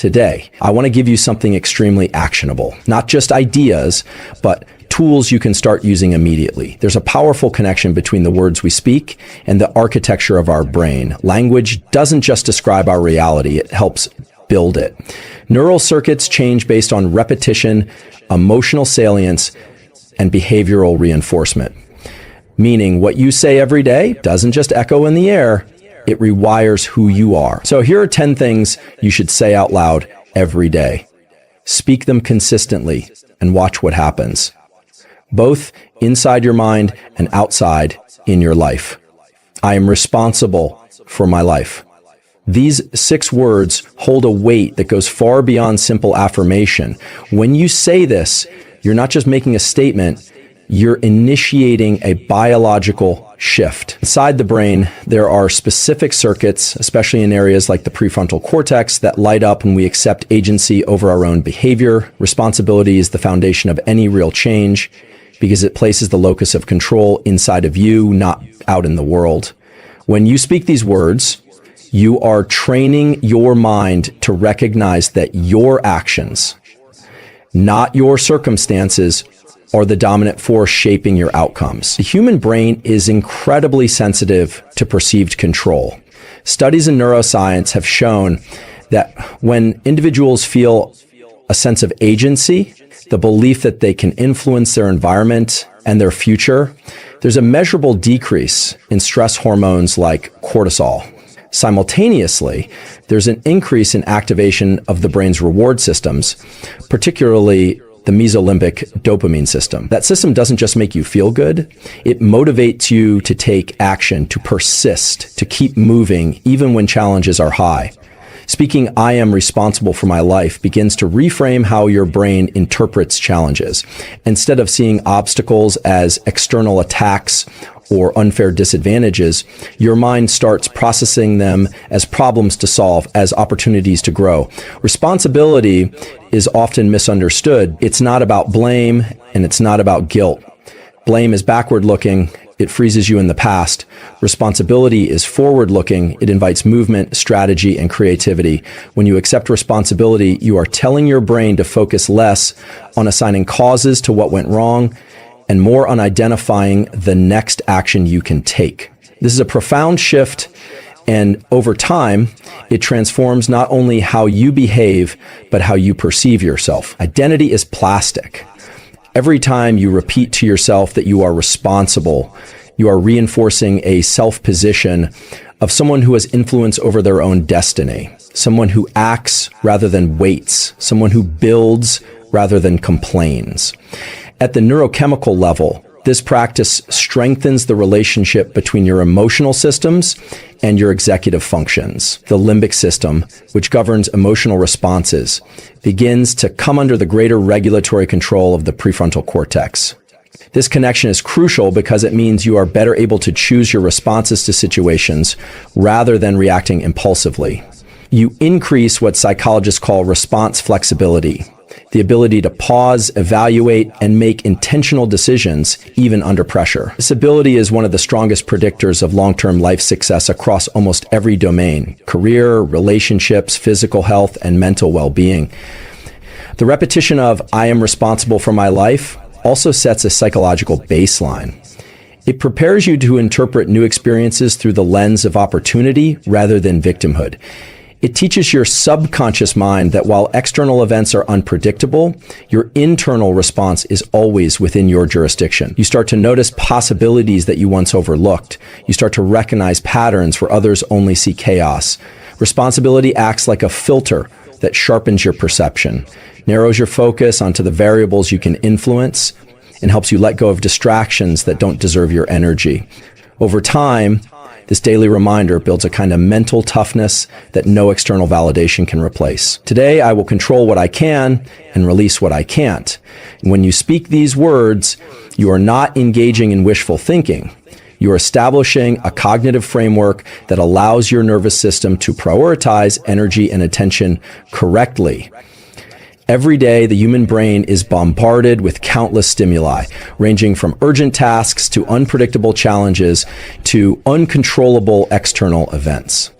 today. I want to give you something extremely actionable, not just ideas, but tools you can start using immediately. There's a powerful connection between the words we speak and the architecture of our brain. Language doesn't just describe our reality, it helps build it. Neural circuits change based on repetition, emotional salience, and behavioral reinforcement. Meaning what you say every day doesn't just echo in the air, it rewires who you are. So here are 10 things you should say out loud every day. Speak them consistently and watch what happens, both inside your mind and outside in your life. I am responsible for my life. These 6 words hold a weight that goes far beyond simple affirmation. When you say this, you're not just making a statement, you're initiating a biological shift. Inside the brain, there are specific circuits, especially in areas like the prefrontal cortex, that light up when we accept agency over our own behavior. Responsibility is the foundation of any real change because it places the locus of control inside of you, not out in the world. When you speak these words, you are training your mind to recognize that your actions, not your circumstances, are the dominant force shaping your outcomes. The human brain is incredibly sensitive to perceived control. Studies in neuroscience have shown that when individuals feel a sense of agency, the belief that they can influence their environment and their future, there's a measurable decrease in stress hormones like cortisol. Simultaneously, there's an increase in activation of the brain's reward systems, particularly the mesolimbic dopamine system. That system doesn't just make you feel good, it motivates you to take action, to persist, to keep moving, even when challenges are high. Speaking "I am responsible for my life" begins to reframe how your brain interprets challenges. Instead of seeing obstacles as external attacks or unfair disadvantages, your mind starts processing them as problems to solve, as opportunities to grow. Responsibility is often misunderstood. It's not about blame and it's not about guilt. Blame is backward-looking. It freezes you in the past. Responsibility is forward-looking. It invites movement, strategy, and creativity. When you accept responsibility, you are telling your brain to focus less on assigning causes to what went wrong and more on identifying the next action you can take. This is a profound shift, and over time, it transforms not only how you behave, but how you perceive yourself. Identity is plastic. Every time you repeat to yourself that you are responsible, you are reinforcing a self-position of someone who has influence over their own destiny, someone who acts rather than waits, someone who builds rather than complains. At the neurochemical level, this practice strengthens the relationship between your emotional systems and your executive functions. The limbic system, which governs emotional responses, begins to come under the greater regulatory control of the prefrontal cortex. This connection is crucial because it means you are better able to choose your responses to situations rather than reacting impulsively. You increase what psychologists call response flexibility, the ability to pause, evaluate, and make intentional decisions even under pressure. This ability is one of the strongest predictors of long-term life success across almost every domain: career, relationships, physical health, and mental well-being. The repetition of "I am responsible for my life" also sets a psychological baseline. It prepares you to interpret new experiences through the lens of opportunity rather than victimhood. It teaches your subconscious mind that while external events are unpredictable, your internal response is always within your jurisdiction. You start to notice possibilities that you once overlooked. You start to recognize patterns where others only see chaos. Responsibility acts like a filter that sharpens your perception, narrows your focus onto the variables you can influence, and helps you let go of distractions that don't deserve your energy. Over time, this daily reminder builds a kind of mental toughness that no external validation can replace. Today, I will control what I can and release what I can't. When you speak these words, you are not engaging in wishful thinking. You are establishing a cognitive framework that allows your nervous system to prioritize energy and attention correctly. Every day, the human brain is bombarded with countless stimuli, ranging from urgent tasks to unpredictable challenges to uncontrollable external events.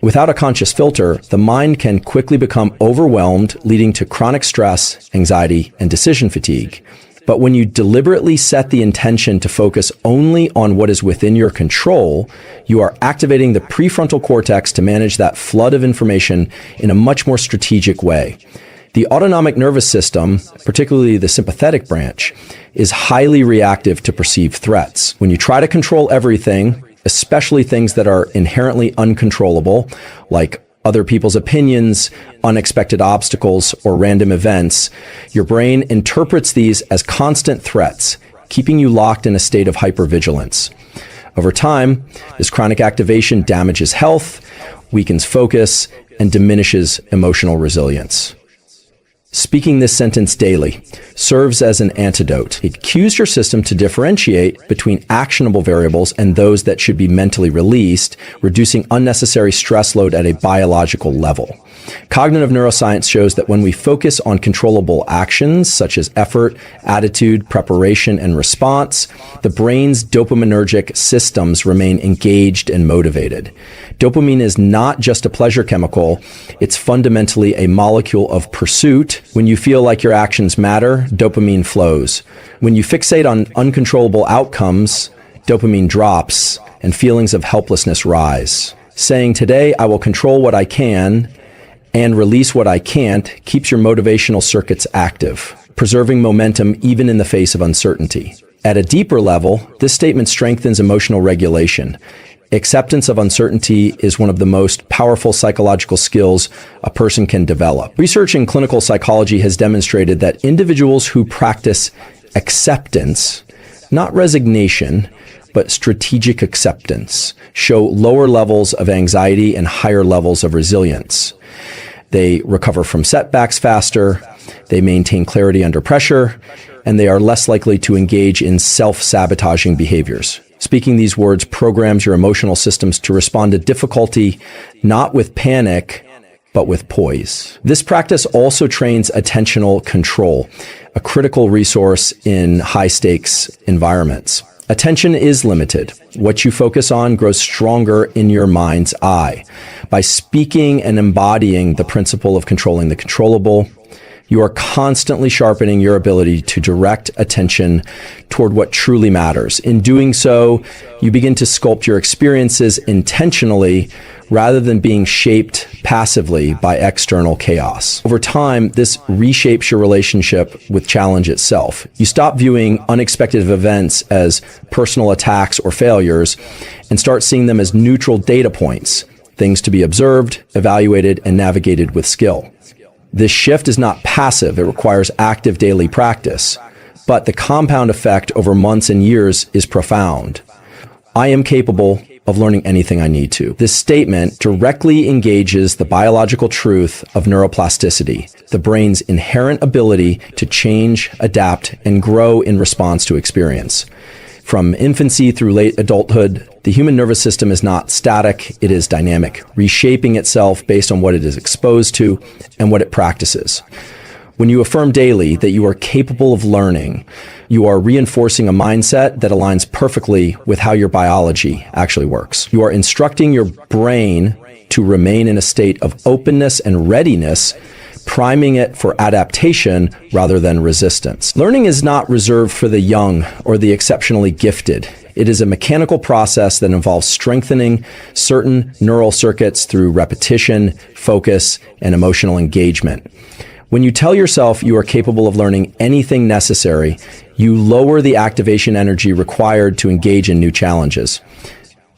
Without a conscious filter, the mind can quickly become overwhelmed, leading to chronic stress, anxiety, and decision fatigue. But when you deliberately set the intention to focus only on what is within your control, you are activating the prefrontal cortex to manage that flood of information in a much more strategic way. The autonomic nervous system, particularly the sympathetic branch, is highly reactive to perceived threats. When you try to control everything, especially things that are inherently uncontrollable, like other people's opinions, unexpected obstacles, or random events, your brain interprets these as constant threats, keeping you locked in a state of hypervigilance. Over time, this chronic activation damages health, weakens focus, and diminishes emotional resilience. Speaking this sentence daily serves as an antidote. It cues your system to differentiate between actionable variables and those that should be mentally released, reducing unnecessary stress load at a biological level. Cognitive neuroscience shows that when we focus on controllable actions such as effort, attitude, preparation, and response, the brain's dopaminergic systems remain engaged and motivated. Dopamine is not just a pleasure chemical, it's fundamentally a molecule of pursuit. When you feel like your actions matter, dopamine flows. When you fixate on uncontrollable outcomes, dopamine drops and feelings of helplessness rise. Saying, "Today I will control what I can and release what I can't," keeps your motivational circuits active, preserving momentum even in the face of uncertainty. At a deeper level, this statement strengthens emotional regulation. Acceptance of uncertainty is one of the most powerful psychological skills a person can develop. Research in clinical psychology has demonstrated that individuals who practice acceptance, not resignation, but strategic acceptance, show lower levels of anxiety and higher levels of resilience. They recover from setbacks faster, they maintain clarity under pressure, and they are less likely to engage in self-sabotaging behaviors. Speaking these words programs your emotional systems to respond to difficulty, not with panic, but with poise. This practice also trains attentional control, a critical resource in high-stakes environments. Attention is limited. What you focus on grows stronger in your mind's eye. By speaking and embodying the principle of controlling the controllable, you are constantly sharpening your ability to direct attention toward what truly matters. In doing so, you begin to sculpt your experiences intentionally rather than being shaped passively by external chaos. Over time, this reshapes your relationship with challenge itself. You stop viewing unexpected events as personal attacks or failures and start seeing them as neutral data points, things to be observed, evaluated, and navigated with skill. This shift is not passive, it requires active daily practice, but the compound effect over months and years is profound. I am capable of learning anything I need to. This statement directly engages the biological truth of neuroplasticity, the brain's inherent ability to change, adapt, and grow in response to experience. From infancy through late adulthood, the human nervous system is not static, it is dynamic, reshaping itself based on what it is exposed to and what it practices. When you affirm daily that you are capable of learning, you are reinforcing a mindset that aligns perfectly with how your biology actually works. You are instructing your brain to remain in a state of openness and readiness, priming it for adaptation rather than resistance. Learning is not reserved for the young or the exceptionally gifted. It is a mechanical process that involves strengthening certain neural circuits through repetition, focus, and emotional engagement. When you tell yourself you are capable of learning anything necessary, you lower the activation energy required to engage in new challenges.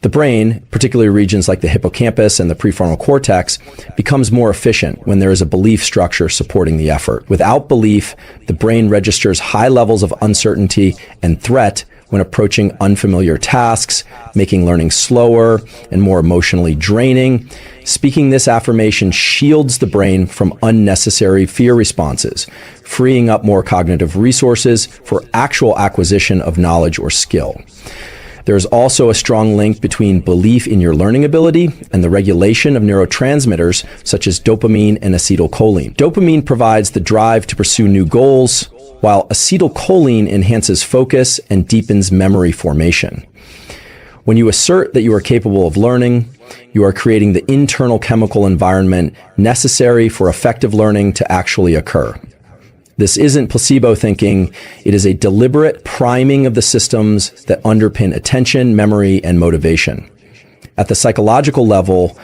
The brain, particularly regions like the hippocampus and the prefrontal cortex, becomes more efficient when there is a belief structure supporting the effort. Without belief, the brain registers high levels of uncertainty and threat when approaching unfamiliar tasks, making learning slower and more emotionally draining. Speaking this affirmation shields the brain from unnecessary fear responses, freeing up more cognitive resources for actual acquisition of knowledge or skill. There is also a strong link between belief in your learning ability and the regulation of neurotransmitters such as dopamine and acetylcholine. Dopamine provides the drive to pursue new goals, while acetylcholine enhances focus and deepens memory formation. When you assert that you are capable of learning, you are creating the internal chemical environment necessary for effective learning to actually occur. This isn't placebo thinking. It is a deliberate priming of the systems that underpin attention, memory, and motivation. At the psychological level,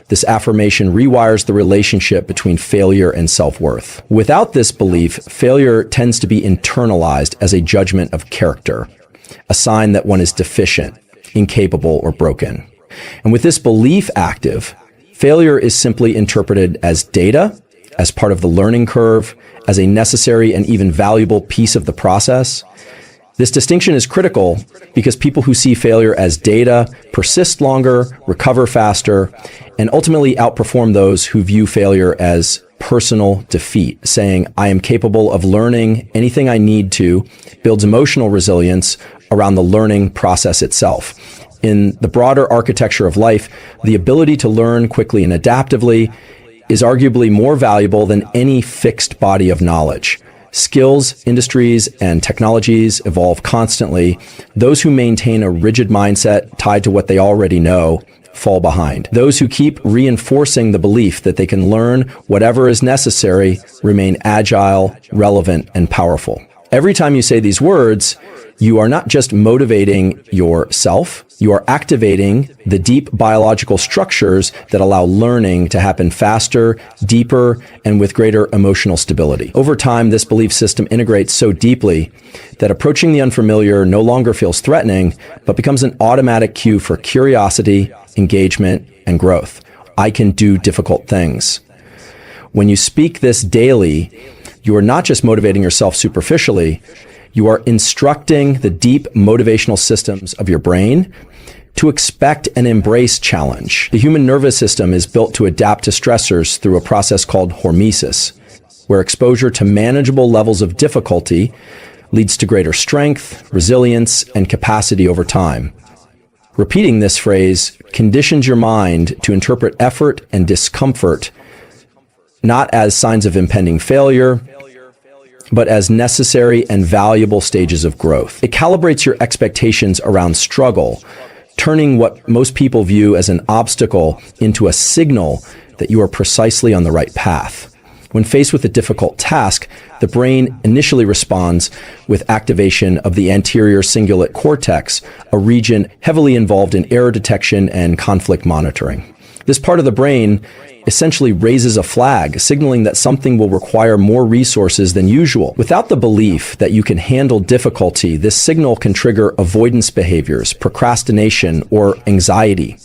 this affirmation rewires the relationship between failure and self-worth. Without this belief, failure tends to be internalized as a judgment of character, a sign that one is deficient, incapable, or broken. And with this belief active, failure is simply interpreted as data, as part of the learning curve, as a necessary and even valuable piece of the process. This distinction is critical because people who see failure as data persist longer, recover faster, and ultimately outperform those who view failure as personal defeat. Saying, I am capable of learning anything I need to, builds emotional resilience around the learning process itself. In the broader architecture of life, the ability to learn quickly and adaptively is arguably more valuable than any fixed body of knowledge. Skills, industries, and technologies evolve constantly. Those who maintain a rigid mindset tied to what they already know fall behind. Those who keep reinforcing the belief that they can learn whatever is necessary remain agile, relevant, and powerful. Every time you say these words, you are not just motivating yourself, you are activating the deep biological structures that allow learning to happen faster, deeper, and with greater emotional stability. Over time, this belief system integrates so deeply that approaching the unfamiliar no longer feels threatening, but becomes an automatic cue for curiosity, engagement, and growth. I can do difficult things. When you speak this daily, you are not just motivating yourself superficially, you are instructing the deep motivational systems of your brain to expect and embrace challenge. The human nervous system is built to adapt to stressors through a process called hormesis, where exposure to manageable levels of difficulty leads to greater strength, resilience, and capacity over time. Repeating this phrase conditions your mind to interpret effort and discomfort not as signs of impending failure, but as necessary and valuable stages of growth. It calibrates your expectations around struggle, turning what most people view as an obstacle into a signal that you are precisely on the right path. When faced with a difficult task, the brain initially responds with activation of the anterior cingulate cortex, a region heavily involved in error detection and conflict monitoring. This part of the brain essentially raises a flag, signaling that something will require more resources than usual. Without the belief that you can handle difficulty, this signal can trigger avoidance behaviors, procrastination, or anxiety.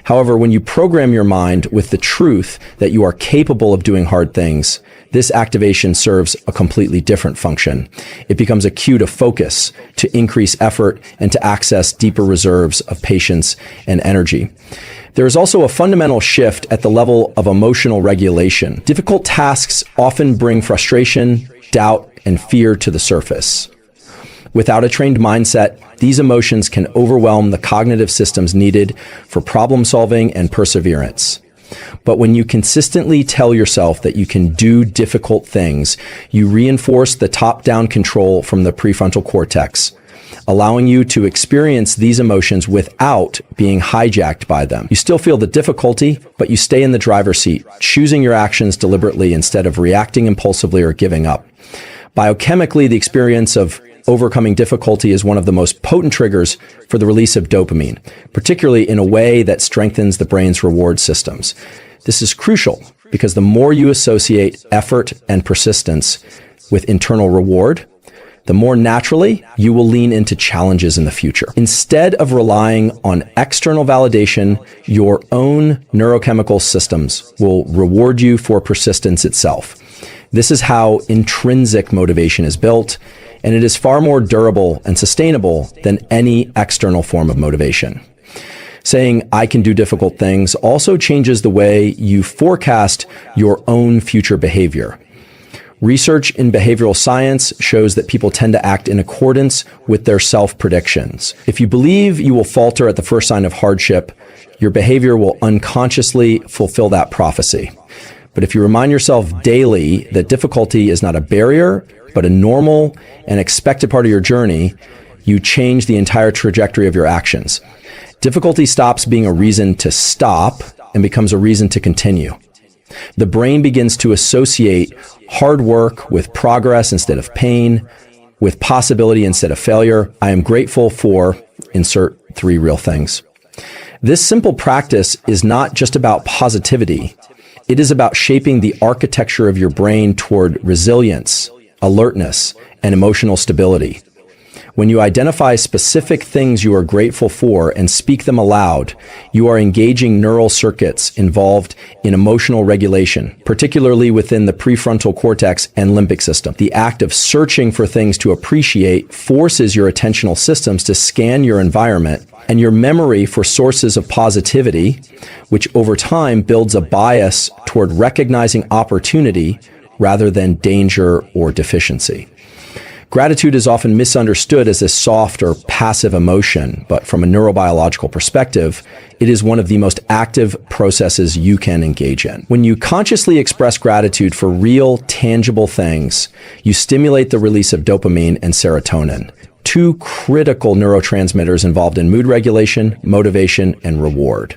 However, when you program your mind with the truth that you are capable of doing hard things, this activation serves a completely different function. It becomes a cue to focus, to increase effort, and to access deeper reserves of patience and energy. There is also a fundamental shift at the level of emotional regulation. Difficult tasks often bring frustration, doubt, and fear to the surface. Without a trained mindset, these emotions can overwhelm the cognitive systems needed for problem solving and perseverance. But when you consistently tell yourself that you can do difficult things, you reinforce the top-down control from the prefrontal cortex, allowing you to experience these emotions without being hijacked by them. You still feel the difficulty, but you stay in the driver's seat, choosing your actions deliberately instead of reacting impulsively or giving up. Biochemically, the experience of overcoming difficulty is one of the most potent triggers for the release of dopamine, particularly in a way that strengthens the brain's reward systems. This is crucial because the more you associate effort and persistence with internal reward, the more naturally you will lean into challenges in the future. Instead of relying on external validation, your own neurochemical systems will reward you for persistence itself. This is how intrinsic motivation is built, and it is far more durable and sustainable than any external form of motivation. Saying, I can do difficult things also changes the way you forecast your own future behavior. Research in behavioral science shows that people tend to act in accordance with their self-predictions. If you believe you will falter at the first sign of hardship, your behavior will unconsciously fulfill that prophecy. But if you remind yourself daily that difficulty is not a barrier, but a normal and expected part of your journey, you change the entire trajectory of your actions. Difficulty stops being a reason to stop and becomes a reason to continue. The brain begins to associate hard work with progress instead of pain, with possibility instead of failure. I am grateful for, insert 3 real things. This simple practice is not just about positivity. It is about shaping the architecture of your brain toward resilience, alertness, and emotional stability. When you identify specific things you are grateful for and speak them aloud, you are engaging neural circuits involved in emotional regulation, particularly within the prefrontal cortex and limbic system. The act of searching for things to appreciate forces your attentional systems to scan your environment and your memory for sources of positivity, which over time builds a bias toward recognizing opportunity rather than danger or deficiency. Gratitude is often misunderstood as a soft or passive emotion, but from a neurobiological perspective, it is one of the most active processes you can engage in. When you consciously express gratitude for real, tangible things, you stimulate the release of dopamine and serotonin, 2 critical neurotransmitters involved in mood regulation, motivation, and reward.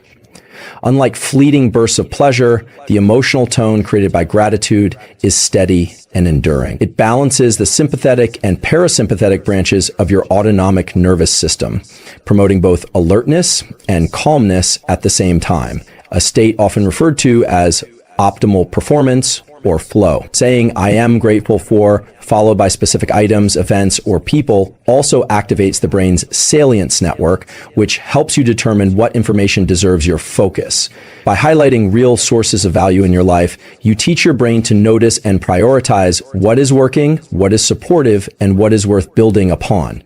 Unlike fleeting bursts of pleasure, the emotional tone created by gratitude is steady and enduring. It balances the sympathetic and parasympathetic branches of your autonomic nervous system, promoting both alertness and calmness at the same time, a state often referred to as optimal performance or flow. Saying "I am grateful for," followed by specific items, events, or people, also activates the brain's salience network, which helps you determine what information deserves your focus. By highlighting real sources of value in your life, you teach your brain to notice and prioritize what is working, what is supportive, and what is worth building upon.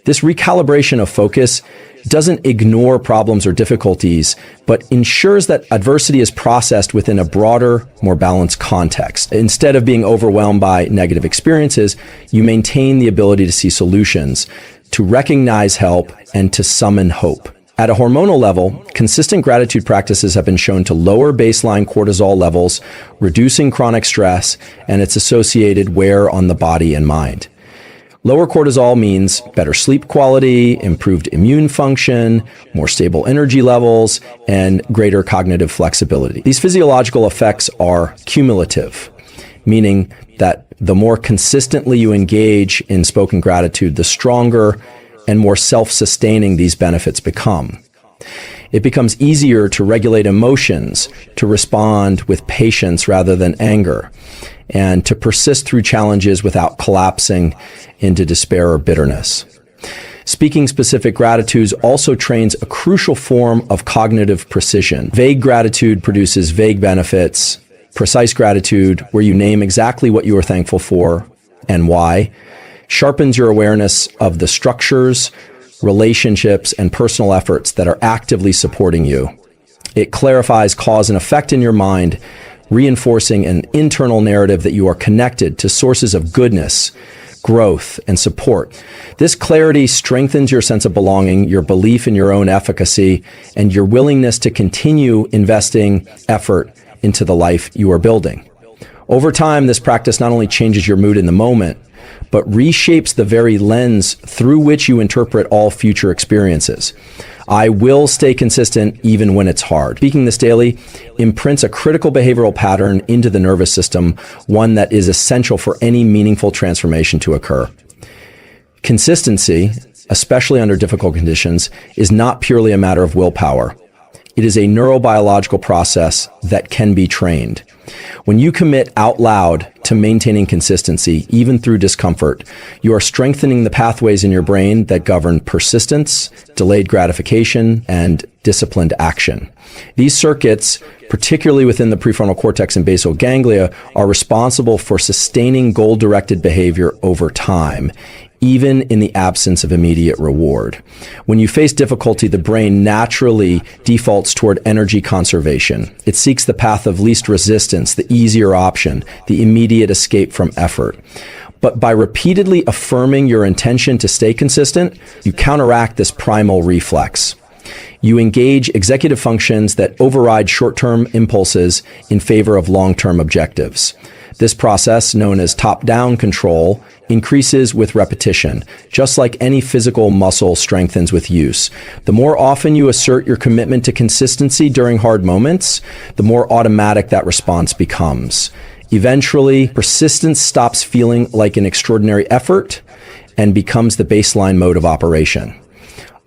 This recalibration of focus doesn't ignore problems or difficulties, but ensures that adversity is processed within a broader, more balanced context. Instead of being overwhelmed by negative experiences, you maintain the ability to see solutions, to recognize help, and to summon hope. At a hormonal level, consistent gratitude practices have been shown to lower baseline cortisol levels, reducing chronic stress and its associated wear on the body and mind. Lower cortisol means better sleep quality, improved immune function, more stable energy levels, and greater cognitive flexibility. These physiological effects are cumulative, meaning that the more consistently you engage in spoken gratitude, the stronger and more self-sustaining these benefits become. It becomes easier to regulate emotions, to respond with patience rather than anger, and to persist through challenges without collapsing into despair or bitterness. Speaking specific gratitudes also trains a crucial form of cognitive precision. Vague gratitude produces vague benefits. Precise gratitude, where you name exactly what you are thankful for and why, sharpens your awareness of the structures, relationships, and personal efforts that are actively supporting you. It clarifies cause and effect in your mind, reinforcing an internal narrative that you are connected to sources of goodness, growth, and support. This clarity strengthens your sense of belonging, your belief in your own efficacy, and your willingness to continue investing effort into the life you are building. Over time, this practice not only changes your mood in the moment, but reshapes the very lens through which you interpret all future experiences. I will stay consistent even when it's hard. Speaking this daily imprints a critical behavioral pattern into the nervous system, one that is essential for any meaningful transformation to occur. Consistency, especially under difficult conditions, is not purely a matter of willpower. It is a neurobiological process that can be trained. When you commit out loud to maintaining consistency, even through discomfort, you are strengthening the pathways in your brain that govern persistence, delayed gratification, and disciplined action. These circuits, particularly within the prefrontal cortex and basal ganglia, are responsible for sustaining goal-directed behavior over time, even in the absence of immediate reward. When you face difficulty, the brain naturally defaults toward energy conservation. It seeks the path of least resistance, the easier option, the immediate escape from effort. But by repeatedly affirming your intention to stay consistent, you counteract this primal reflex. You engage executive functions that override short-term impulses in favor of long-term objectives. This process, known as top-down control, increases with repetition, just like any physical muscle strengthens with use. The more often you assert your commitment to consistency during hard moments, the more automatic that response becomes. Eventually, persistence stops feeling like an extraordinary effort and becomes the baseline mode of operation.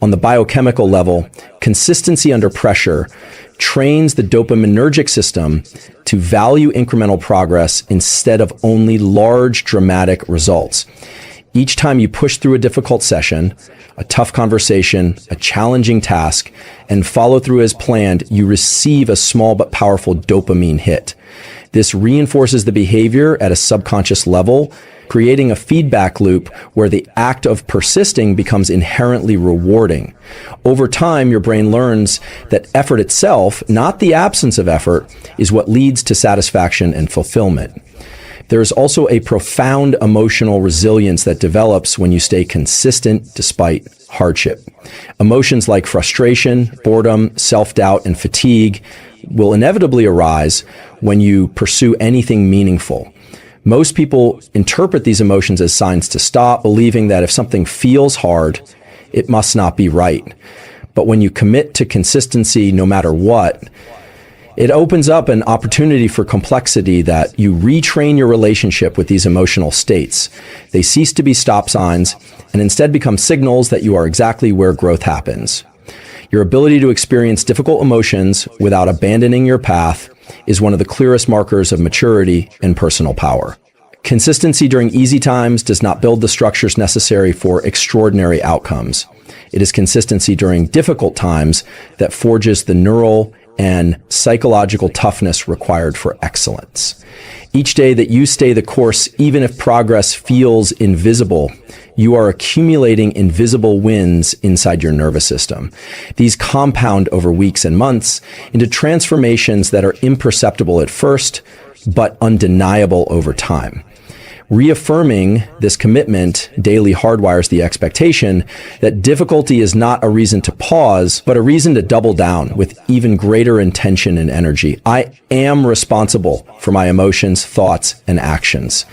On the biochemical level, consistency under pressure trains the dopaminergic system to value incremental progress instead of only large, dramatic results. Each time you push through a difficult session, a tough conversation, a challenging task, and follow through as planned, you receive a small but powerful dopamine hit. This reinforces the behavior at a subconscious level, creating a feedback loop where the act of persisting becomes inherently rewarding. Over time, your brain learns that effort itself, not the absence of effort, is what leads to satisfaction and fulfillment. There is also a profound emotional resilience that develops when you stay consistent despite hardship. Emotions like frustration, boredom, self-doubt, and fatigue will inevitably arise when you pursue anything meaningful. Most people interpret these emotions as signs to stop, believing that if something feels hard, it must not be right. But when you commit to consistency no matter what, it opens up an opportunity for complexity that you retrain your relationship with these emotional states. They cease to be stop signs and instead become signals that you are exactly where growth happens. Your ability to experience difficult emotions without abandoning your path is one of the clearest markers of maturity and personal power. Consistency during easy times does not build the structures necessary for extraordinary outcomes. It is consistency during difficult times that forges the neural and psychological toughness required for excellence. Each day that you stay the course, even if progress feels invisible, you are accumulating invisible wins inside your nervous system. These compound over weeks and months into transformations that are imperceptible at first, but undeniable over time. Reaffirming this commitment daily hardwires the expectation that difficulty is not a reason to pause, but a reason to double down with even greater intention and energy. I am responsible for my emotions, thoughts, and actions.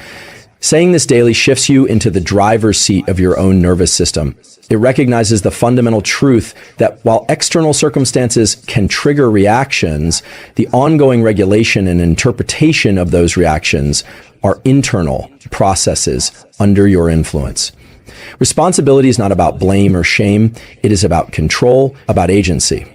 Saying this daily shifts you into the driver's seat of your own nervous system. It recognizes the fundamental truth that while external circumstances can trigger reactions, the ongoing regulation and interpretation of those reactions are internal processes under your influence. Responsibility is not about blame or shame. It is about control, about agency.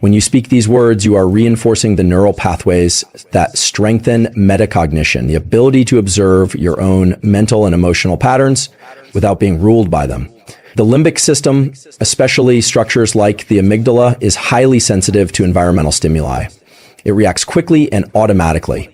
When you speak these words, you are reinforcing the neural pathways that strengthen metacognition, the ability to observe your own mental and emotional patterns without being ruled by them. The limbic system, especially structures like the amygdala, is highly sensitive to environmental stimuli. It reacts quickly and automatically,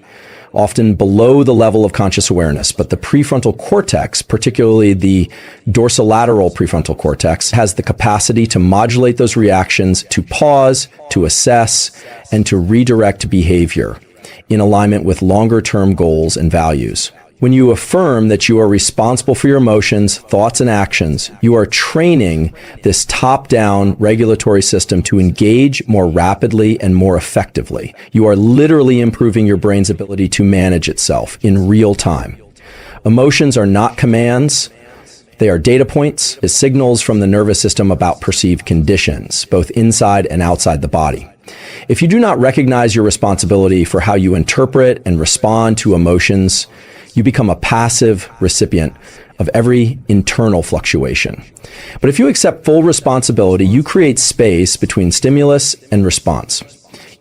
often below the level of conscious awareness. But the prefrontal cortex, particularly the dorsolateral prefrontal cortex, has the capacity to modulate those reactions, to pause, to assess, and to redirect behavior in alignment with longer-term goals and values. When you affirm that you are responsible for your emotions, thoughts, and actions, you are training this top-down regulatory system to engage more rapidly and more effectively. You are literally improving your brain's ability to manage itself in real time. Emotions are not commands. They are data points, signals from the nervous system about perceived conditions, both inside and outside the body. If you do not recognize your responsibility for how you interpret and respond to emotions, you become a passive recipient of every internal fluctuation. But if you accept full responsibility, you create space between stimulus and response.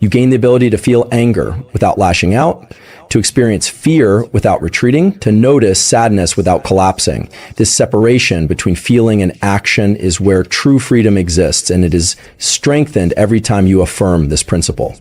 You gain the ability to feel anger without lashing out, to experience fear without retreating, to notice sadness without collapsing. This separation between feeling and action is where true freedom exists, and it is strengthened every time you affirm this principle.